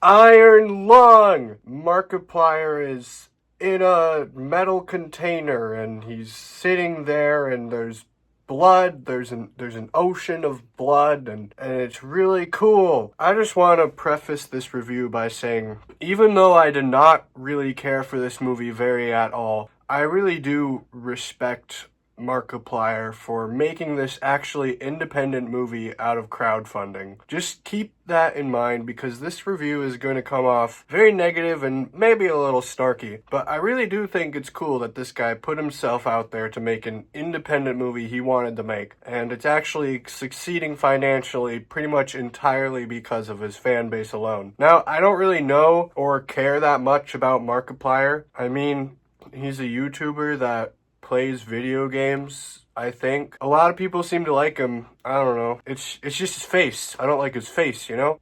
Iron Lung! Markiplier is in a metal container and he's sitting there and there's blood, there's an ocean of blood and it's really cool. I just want to preface this review by saying, even though I did not really care for this movie very at all, I really do respect Markiplier for making this actually independent movie out of crowdfunding. Just keep that in mind because this review is going to come off very negative and maybe a little snarky, but I really do think it's cool that this guy put himself out there to make an independent movie he wanted to make, and it's actually succeeding financially pretty much entirely because of his fan base alone. Now, I don't really know or care that much about Markiplier. I mean, he's a YouTuber that plays video games, I think. A lot of people seem to like him. I don't know. It's just his face. I don't like his face, you know?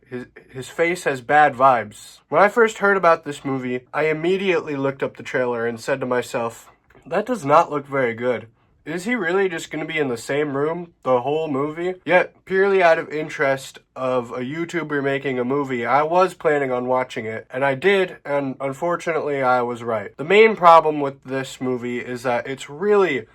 His face has bad vibes. When I first heard about this movie, I immediately looked up the trailer and said to myself, that does not look very good. Is he really just going to be in the same room the whole movie? Yet, purely out of interest of a YouTuber making a movie, I was planning on watching it, and I did, and unfortunately I was right. The main problem with this movie is that it's really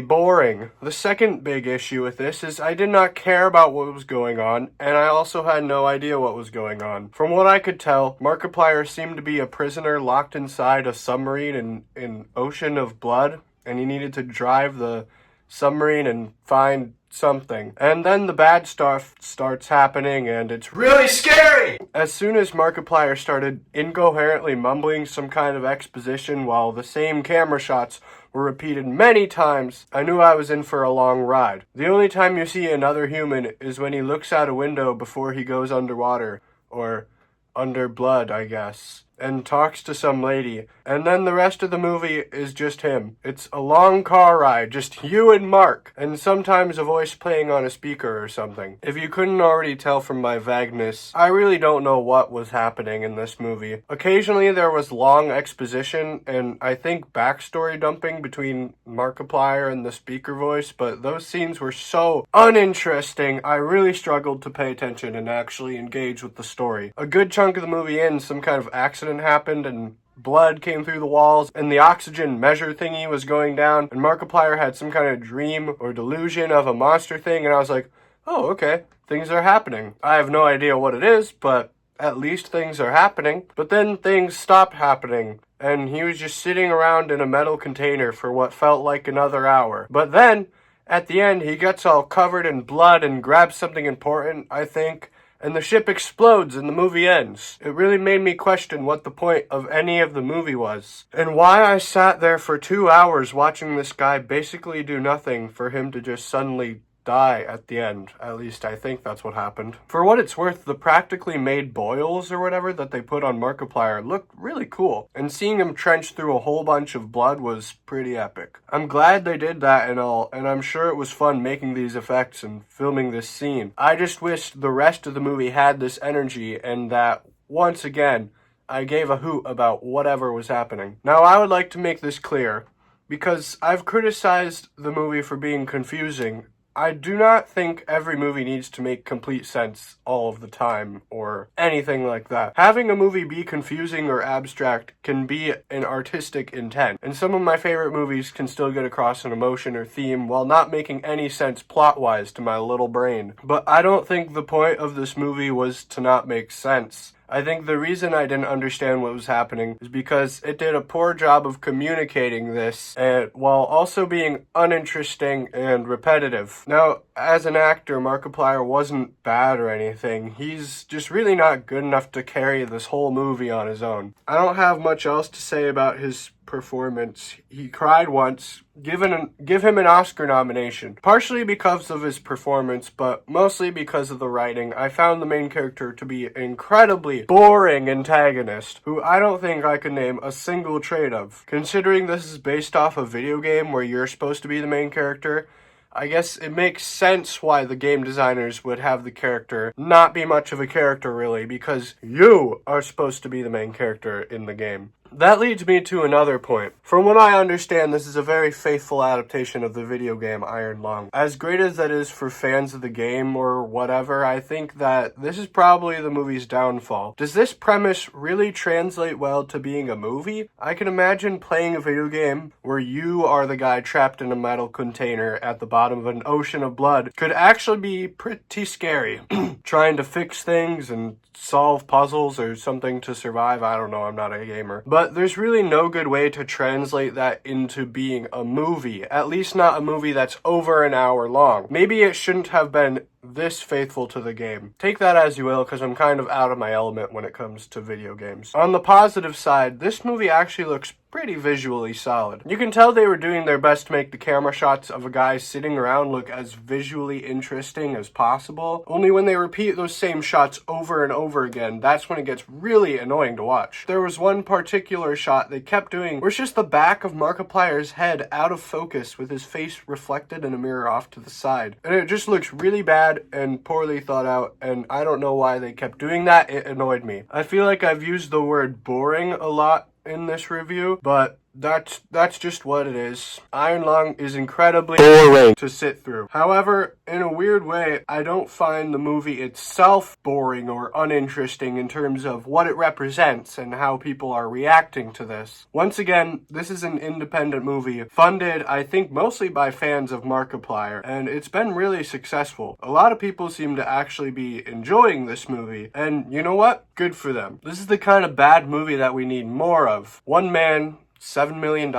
boring. The second big issue with this is I did not care about what was going on, and I also had no idea what was going on. From what I could tell, Markiplier seemed to be a prisoner locked inside a submarine in an ocean of blood, and he needed to drive the submarine and find something. And then the bad stuff starts happening, and it's really scary! As soon as Markiplier started incoherently mumbling some kind of exposition while the same camera shots were repeated many times, I knew I was in for a long ride. The only time you see another human is when he looks out a window before he goes underwater, or under blood, I guess, and talks to some lady, and then the rest of the movie is just him. It's a long car ride, just you and Mark, and sometimes a voice playing on a speaker or something. If you couldn't already tell from my vagueness, I really don't know what was happening in this movie. Occasionally there was long exposition and I think backstory dumping between Markiplier and the speaker voice, but those scenes were so uninteresting, I really struggled to pay attention and actually engage with the story. A good chunk of the movie ends, some kind of accident happened and blood came through the walls and the oxygen measure thingy was going down and Markiplier had some kind of dream or delusion of a monster thing, and I was like, oh, okay, things are happening. I have no idea what it is, but at least things are happening. But then things stopped happening and he was just sitting around in a metal container for what felt like another hour. But then at the end he gets all covered in blood and grabs something important, I think, and the ship explodes and the movie ends. It really made me question what the point of any of the movie was, and why I sat there for 2 hours watching this guy basically do nothing for him to just suddenly die at the end. At least I think that's what happened. For what it's worth, the practically made boils or whatever that they put on Markiplier looked really cool, and seeing him trench through a whole bunch of blood was pretty epic. I'm glad they did that and all, and I'm sure it was fun making these effects and filming this scene. I just wished the rest of the movie had this energy and that, once again, I gave a hoot about whatever was happening. Now, I would like to make this clear, because I've criticized the movie for being confusing. I do not think every movie needs to make complete sense all of the time, or anything like that. Having a movie be confusing or abstract can be an artistic intent, and some of my favorite movies can still get across an emotion or theme while not making any sense plot-wise to my little brain. But I don't think the point of this movie was to not make sense. I think the reason I didn't understand what was happening is because it did a poor job of communicating this, and while also being uninteresting and repetitive. Now, as an actor, Markiplier wasn't bad or anything. He's just really not good enough to carry this whole movie on his own. I don't have much else to say about his performance. He cried once. Give him an Oscar nomination. Partially because of his performance, but mostly because of the writing. I found the main character to be an incredibly boring antagonist, who I don't think I could name a single trait of. Considering this is based off a video game where you're supposed to be the main character, I guess it makes sense why the game designers would have the character not be much of a character really, because you are supposed to be the main character in the game. That leads me to another point. From what I understand, this is a very faithful adaptation of the video game Iron Lung. As great as that is for fans of the game or whatever, I think that this is probably the movie's downfall. Does this premise really translate well to being a movie? I can imagine playing a video game where you are the guy trapped in a metal container at the bottom of an ocean of blood could actually be pretty scary. Trying to fix things and solve puzzles or something to survive. I don't know, I'm not a gamer. But there's really no good way to translate that into being a movie. At least not a movie that's over an hour long. Maybe it shouldn't have been this faithful to the game. Take that as you will, because I'm kind of out of my element when it comes to video games. On the positive side, this movie actually looks pretty visually solid. You can tell they were doing their best to make the camera shots of a guy sitting around look as visually interesting as possible. Only when they repeat those same shots over and over again, that's when it gets really annoying to watch. There was one particular shot they kept doing where it's just the back of Markiplier's head out of focus with his face reflected in a mirror off to the side. And it just looks really bad and poorly thought out, and I don't know why they kept doing that. It annoyed me. I feel like I've used the word boring a lot in this review, but that's just what it is. Iron Lung is incredibly boring to sit through. However, in a weird way, I don't find the movie itself boring or uninteresting in terms of what it represents and how people are reacting to this. Once again, this is an independent movie funded, I think, mostly by fans of Markiplier, and it's been really successful. A lot of people seem to actually be enjoying this movie, and you know what? Good for them. This is the kind of bad movie that we need more of. One man, $7 million,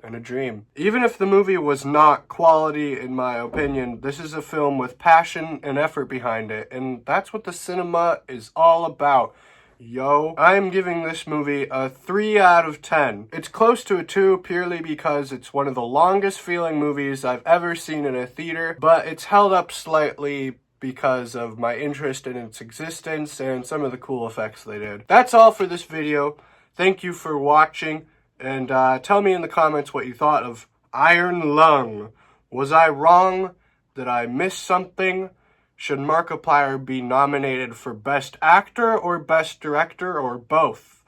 and a dream. Even if the movie was not quality, in my opinion, this is a film with passion and effort behind it, and that's what the cinema is all about. Yo, I am giving this movie a 3 out of 10. It's close to a 2 purely because it's one of the longest feeling movies I've ever seen in a theater, but it's held up slightly because of my interest in its existence and some of the cool effects they did. That's all for this video. Thank you for watching. And tell me in the comments what you thought of Iron Lung. Was I wrong? Did I miss something? Should Markiplier be nominated for Best Actor or Best Director or both?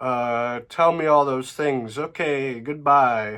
Tell me all those things. Okay, goodbye.